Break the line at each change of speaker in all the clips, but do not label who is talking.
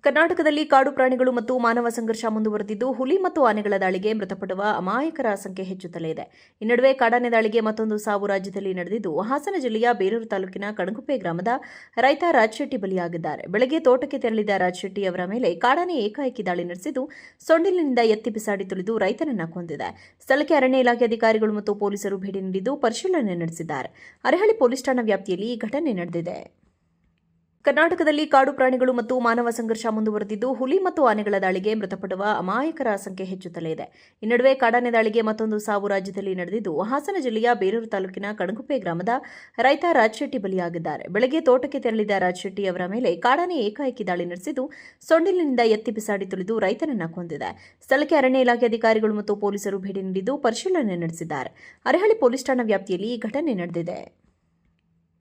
ಕರ್ನಾಟಕದಲ್ಲಿ ಕಾಡು ಪ್ರಾಣಿಗಳು ಮತ್ತು ಮಾನವ ಸಂಘರ್ಷ ಮುಂದುವರೆದಿದ್ದು ಹುಲಿ ಮತ್ತು ಆನೆಗಳ ದಾಳಿಗೆ ಮೃತಪಡುವ ಅಮಾಯಕರ ಸಂಖ್ಯೆ ಹೆಚ್ಚುತ್ತಲೇ ಇದೆ. ಈ ನಡುವೆ ಕಾಡಾನೆ ದಾಳಿಗೆ ಮತ್ತೊಂದು ಸಾವು ರಾಜ್ಯದಲ್ಲಿ ನಡೆದಿದ್ದು ಹಾಸನ ಜಿಲ್ಲೆಯ ಬೇರೂರು ತಾಲೂಕಿನ ಕಣಗುಪ್ಪೆ ಗ್ರಾಮದ ರೈತ ರಾಜಶೆಟ್ಟಿ ಬಲಿಯಾಗಿದ್ದಾರೆ. ಬೆಳಗ್ಗೆ ತೋಟಕ್ಕೆ ತೆರಳಿದ ರಾಜಶೆಟ್ಟಿ ಅವರ ಮೇಲೆ ಕಾಡಾನೆ ಏಕಾಏಕಿ ದಾಳಿ ನಡೆಸಿದ್ದು ಸೊಂಡಿಲಿನಿಂದ ಎತ್ತಿ ಬಿಸಾಡಿ ತುಳಿದು ರೈತನನ್ನ ಕೊಂದಿದೆ. ಸ್ಥಳಕ್ಕೆ ಅರಣ್ಯ ಇಲಾಖೆ ಅಧಿಕಾರಿಗಳು ಮತ್ತು ಪೊಲೀಸರು ಭೇಟಿ ನೀಡಿದ್ದು ಪರಿಶೀಲನೆ ನಡೆಸಿದ್ದಾರೆ. ಅರಹಳ್ಳಿ ಪೊಲೀಸ್ ಠಾಣಾ ವ್ಯಾಪ್ತಿಯಲ್ಲಿ ಈ ಘಟನೆ ನಡೆದಿದೆ. ಕರ್ನಾಟಕದಲ್ಲಿ ಕಾಡು ಪ್ರಾಣಿಗಳು ಮತ್ತು ಮಾನವ ಸಂಘರ್ಷ ಮುಂದುವರೆದಿದ್ದು ಹುಲಿ ಮತ್ತು ಆನೆಗಳ ದಾಳಿಗೆ ಮೃತಪಡುವ ಅಮಾಯಕರ ಸಂಖ್ಯೆ ಹೆಚ್ಚುತ್ತಲೇ ಇದೆ. ಈ ನಡುವೆ ಕಾಡಾನೆ ದಾಳಿಗೆ ಮತ್ತೊಂದು ಸಾವು ರಾಜ್ಯದಲ್ಲಿ ನಡೆದಿದ್ದು ಹಾಸನ ಜಿಲ್ಲೆಯ ಬೇರೂರು ತಾಲೂಕಿನ ಕಣಗುಪ್ಪೆ ಗ್ರಾಮದ ರೈತ ರಾಜಶೆಟ್ಟಿ ಬಲಿಯಾಗಿದ್ದಾರೆ. ಬೆಳಗ್ಗೆ ತೋಟಕ್ಕೆ ತೆರಳಿದ ರಾಜಶೆಟ್ಟಿ ಅವರ ಮೇಲೆ ಕಾಡಾನೆ ಏಕಾಏಕಿ ದಾಳಿ ನಡೆಸಿದ್ದು ಸೊಂಡಿಲಿನಿಂದ ಎತ್ತಿ ಬಿಸಾಡಿ ತುಳಿದು ರೈತನನ್ನ ಕೊಂದಿದೆ. ಸ್ಥಳಕ್ಕೆ ಅರಣ್ಯ ಇಲಾಖೆ ಅಧಿಕಾರಿಗಳು ಮತ್ತು ಪೊಲೀಸರು ಭೇಟಿ ನೀಡಿದ್ದು ಪರಿಶೀಲನೆ ನಡೆಸಿದ್ದಾರೆ. ಅರಹಳ್ಳಿ ಪೊಲೀಸ್ ಠಾಣಾ ವ್ಯಾಪ್ತಿಯಲ್ಲಿ ಈ ಘಟನೆ ನಡೆದಿದೆ.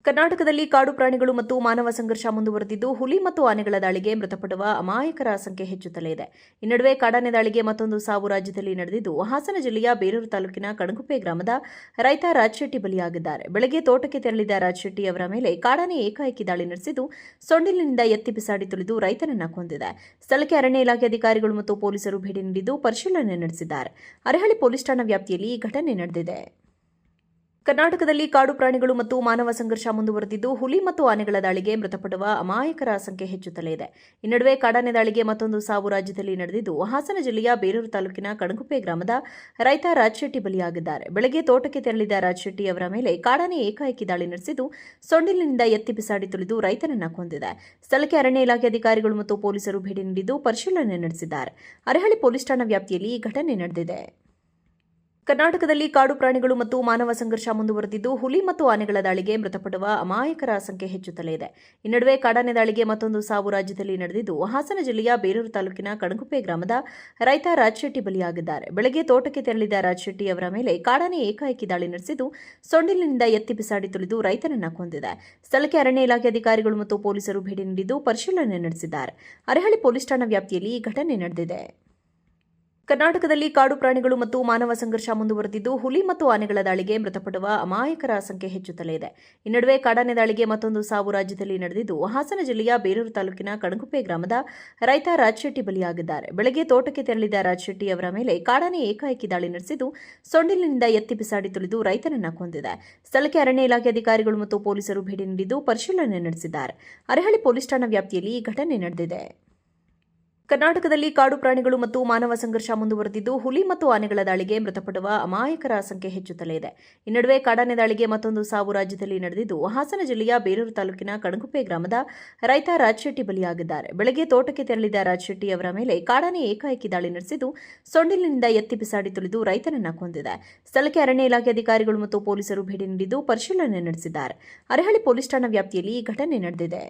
ಕರ್ನಾಟಕದಲ್ಲಿ ಕಾಡು ಪ್ರಾಣಿಗಳು ಮತ್ತು ಮಾನವ ಸಂಘರ್ಷ ಮುಂದುವರೆದಿದ್ದು ಹುಲಿ ಮತ್ತು ಆನೆಗಳ ದಾಳಿಗೆ ಮೃತಪಡುವ ಅಮಾಯಕರ ಸಂಖ್ಯೆ ಹೆಚ್ಚುತ್ತಲೇ ಇದೆ. ಈ ನಡುವೆ ಕಾಡಾನೆ ದಾಳಿಗೆ ಮತ್ತೊಂದು ಸಾವು ರಾಜ್ಯದಲ್ಲಿ ನಡೆದಿದ್ದು ಹಾಸನ ಜಿಲ್ಲೆಯ ಬೇರೂರು ತಾಲೂಕಿನ ಕಣಗುಪ್ಪೆ ಗ್ರಾಮದ ರೈತ ರಾಜಶೆಟ್ಟಿ ಬಲಿಯಾಗಿದ್ದಾರೆ. ಬೆಳಗ್ಗೆ ತೋಟಕ್ಕೆ ತೆರಳಿದ ರಾಜಶೆಟ್ಟಿ ಅವರ ಮೇಲೆ ಕಾಡಾನೆ ಏಕಾಏಕಿ ದಾಳಿ ನಡೆಸಿದ್ದು ಸೊಂಡಿಲಿನಿಂದ ಎತ್ತಿ ಬಿಸಾಡಿ ತುಳಿದು ರೈತನನ್ನ ಕೊಂದಿದೆ. ಸ್ಥಳಕ್ಕೆ ಅರಣ್ಯ ಇಲಾಖೆ ಅಧಿಕಾರಿಗಳು ಮತ್ತು ಪೊಲೀಸರು ಭೇಟಿ ನೀಡಿದ್ದು ಪರಿಶೀಲನೆ ನಡೆಸಿದ್ದಾರೆ. ಅರಹಳ್ಳಿ ಪೊಲೀಸ್ ಠಾಣಾ ವ್ಯಾಪ್ತಿಯಲ್ಲಿ ಈ ಘಟನೆ ನಡೆದಿದೆ. ಕರ್ನಾಟಕದಲ್ಲಿ ಕಾಡು ಪ್ರಾಣಿಗಳು ಮತ್ತು ಮಾನವ ಸಂಘರ್ಷ ಮುಂದುವರೆದಿದ್ದು ಹುಲಿ ಮತ್ತು ಆನೆಗಳ ದಾಳಿಗೆ ಮೃತಪಡುವ ಅಮಾಯಕರ ಸಂಖ್ಯೆ ಹೆಚ್ಚುತ್ತಲೇ ಇದೆ. ಈ ನಡುವೆ ಕಾಡಾನೆ ದಾಳಿಗೆ ಮತ್ತೊಂದು ಸಾವು ರಾಜ್ಯದಲ್ಲಿ ನಡೆದಿದ್ದು ಹಾಸನ ಜಿಲ್ಲೆಯ ಬೇರೂರು ತಾಲೂಕಿನ ಕಣಗುಪ್ಪೆ ಗ್ರಾಮದ ರೈತ ರಾಜಶೆಟ್ಟಿ ಬಲಿಯಾಗಿದ್ದಾರೆ. ಬೆಳಗ್ಗೆ ತೋಟಕ್ಕೆ ತೆರಳಿದ ರಾಜಶೆಟ್ಟಿ ಅವರ ಮೇಲೆ ಕಾಡಾನೆ ಏಕಾಏಕಿ ದಾಳಿ ನಡೆಸಿದ್ದು ಸೊಂಡಿಲಿನಿಂದ ಎತ್ತಿ ಬಿಸಾಡಿ ತುಳಿದು ರೈತನನ್ನ ಕೊಂದಿದೆ. ಸ್ಥಳಕ್ಕೆ ಅರಣ್ಯ ಇಲಾಖೆ ಅಧಿಕಾರಿಗಳು ಮತ್ತು ಪೊಲೀಸರು ಭೇಟಿ ನೀಡಿದ್ದು ಪರಿಶೀಲನೆ ನಡೆಸಿದ್ದಾರೆ. ಅರಹಳ್ಳಿ ಪೊಲೀಸ್ ಠಾಣಾ ವ್ಯಾಪ್ತಿಯಲ್ಲಿ ಈ ಘಟನೆ ನಡೆದಿದೆ. ಕರ್ನಾಟಕದಲ್ಲಿ ಕಾಡು ಪ್ರಾಣಿಗಳು ಮತ್ತು ಮಾನವ ಸಂಘರ್ಷ ಮುಂದುವರೆದಿದ್ದು ಹುಲಿ ಮತ್ತು ಆನೆಗಳ ದಾಳಿಗೆ ಮೃತಪಡುವ ಅಮಾಯಕರ ಸಂಖ್ಯೆ ಹೆಚ್ಚುತ್ತಲೇ ಇದೆ. ಈ ನಡುವೆ ಕಾಡಾನೆ ದಾಳಿಗೆ ಮತ್ತೊಂದು ಸಾವು ರಾಜ್ಯದಲ್ಲಿ ನಡೆದಿದ್ದು ಹಾಸನ ಜಿಲ್ಲೆಯ ಬೇರೂರು ತಾಲೂಕಿನ ಕಣಗುಪ್ಪೆ ಗ್ರಾಮದ ರೈತ ರಾಜಶೆಟ್ಟಿ ಬಲಿಯಾಗಿದ್ದಾರೆ. ಬೆಳಗ್ಗೆ ತೋಟಕ್ಕೆ ತೆರಳಿದ ರಾಜಶೆಟ್ಟಿ ಅವರ ಮೇಲೆ ಕಾಡಾನೆ ಏಕಾಏಕಿ ದಾಳಿ ನಡೆಸಿದ್ದು ಸೊಂಡಿಲಿನಿಂದ ಎತ್ತಿ ಬಿಸಾಡಿ ತುಳಿದು ರೈತನನ್ನ ಕೊಂದಿದೆ. ಸ್ಥಳಕ್ಕೆ ಅರಣ್ಯ ಇಲಾಖೆ ಅಧಿಕಾರಿಗಳು ಮತ್ತು ಪೊಲೀಸರು ಭೇಟಿ ನೀಡಿದ್ದು ಪರಿಶೀಲನೆ ನಡೆಸಿದ್ದಾರೆ. ಅರಹಳ್ಳಿ ಪೊಲೀಸ್ ಠಾಣಾ ವ್ಯಾಪ್ತಿಯಲ್ಲಿ ಈ ಘಟನೆ ನಡೆದಿದೆ. ಕರ್ನಾಟಕದಲ್ಲಿ ಕಾಡು ಪ್ರಾಣಿಗಳು ಮತ್ತು ಮಾನವ ಸಂಘರ್ಷ ಮುಂದುವರೆದಿದ್ದು ಹುಲಿ ಮತ್ತು ಆನೆಗಳ ದಾಳಿಗೆ ಮೃತಪಡುವ ಅಮಾಯಕರ ಸಂಖ್ಯೆ ಹೆಚ್ಚುತ್ತಲೇ ಇದೆ. ಈ ನಡುವೆ ಕಾಡಾನೆ ದಾಳಿಗೆ ಮತ್ತೊಂದು ಸಾವು ರಾಜ್ಯದಲ್ಲಿ ನಡೆದಿದ್ದು ಹಾಸನ ಜಿಲ್ಲೆಯ ಬೇರೂರು ತಾಲೂಕಿನ ಕಣಗುಪ್ಪೆ ಗ್ರಾಮದ ರೈತ ರಾಜಶೆಟ್ಟಿ ಬಲಿಯಾಗಿದ್ದಾರೆ. ಬೆಳಗ್ಗೆ ತೋಟಕ್ಕೆ ತೆರಳಿದ ರಾಜಶೆಟ್ಟಿ ಅವರ ಮೇಲೆ ಕಾಡಾನೆ ಏಕಾಏಕಿ ದಾಳಿ ನಡೆಸಿದ್ದು ಸೊಂಡಿಲಿನಿಂದ ಎತ್ತಿ ಬಿಸಾಡಿ ತುಳಿದು ರೈತನನ್ನ ಕೊಂದಿದೆ. ಸ್ಥಳಕ್ಕೆ ಅರಣ್ಯ ಇಲಾಖೆ ಅಧಿಕಾರಿಗಳು ಮತ್ತು ಪೊಲೀಸರು ಭೇಟಿ ನೀಡಿದ್ದು ಪರಿಶೀಲನೆ ನಡೆಸಿದ್ದಾರೆ. ಅರಹಳ್ಳಿ ಪೊಲೀಸ್ ಠಾಣಾ ವ್ಯಾಪ್ತಿಯಲ್ಲಿ ಈ ಘಟನೆ ನಡೆದಿದೆ. ಕರ್ನಾಟಕದಲ್ಲಿ ಕಾಡು ಪ್ರಾಣಿಗಳು ಮತ್ತು ಮಾನವ ಸಂಘರ್ಷ ಮುಂದುವರೆದಿದ್ದು ಹುಲಿ ಮತ್ತು ಆನೆಗಳ ದಾಳಿಗೆ ಮೃತಪಡುವ ಅಮಾಯಕರ ಸಂಖ್ಯೆ ಹೆಚ್ಚುತ್ತಲೇ ಇದೆ. ಈ ನಡುವೆ ಕಾಡಾನೆ ದಾಳಿಗೆ ಮತ್ತೊಂದು ಸಾವು ರಾಜ್ಯದಲ್ಲಿ ನಡೆದಿದ್ದು ಹಾಸನ ಜಿಲ್ಲೆಯ ಬೇರೂರು ತಾಲೂಕಿನ ಕಣಗುಪ್ಪೆ ಗ್ರಾಮದ ರೈತ ರಾಜಶೆಟ್ಟಿ ಬಲಿಯಾಗಿದ್ದಾರೆ. ಬೆಳಗ್ಗೆ ತೋಟಕ್ಕೆ ತೆರಳಿದ ರಾಜಶೆಟ್ಟಿ ಅವರ ಮೇಲೆ ಕಾಡಾನೆ ಏಕಾಏಕಿ ದಾಳಿ ನಡೆಸಿದ್ದು ಸೊಂಡಿಲಿನಿಂದ ಎತ್ತಿ ಬಿಸಾಡಿ ತುಳಿದು ರೈತನನ್ನ ಕೊಂದಿದೆ. ಸ್ಥಳಕ್ಕೆ ಅರಣ್ಯ ಇಲಾಖೆ ಅಧಿಕಾರಿಗಳು ಮತ್ತು ಪೊಲೀಸರು ಭೇಟಿ ನೀಡಿದ್ದು ಪರಿಶೀಲನೆ ನಡೆಸಿದ್ದಾರೆ. ಅರಹಳ್ಳಿ ಪೊಲೀಸ್ ಠಾಣಾ ವ್ಯಾಪ್ತಿಯಲ್ಲಿ ಈ ಘಟನೆ ನಡೆದಿದೆ.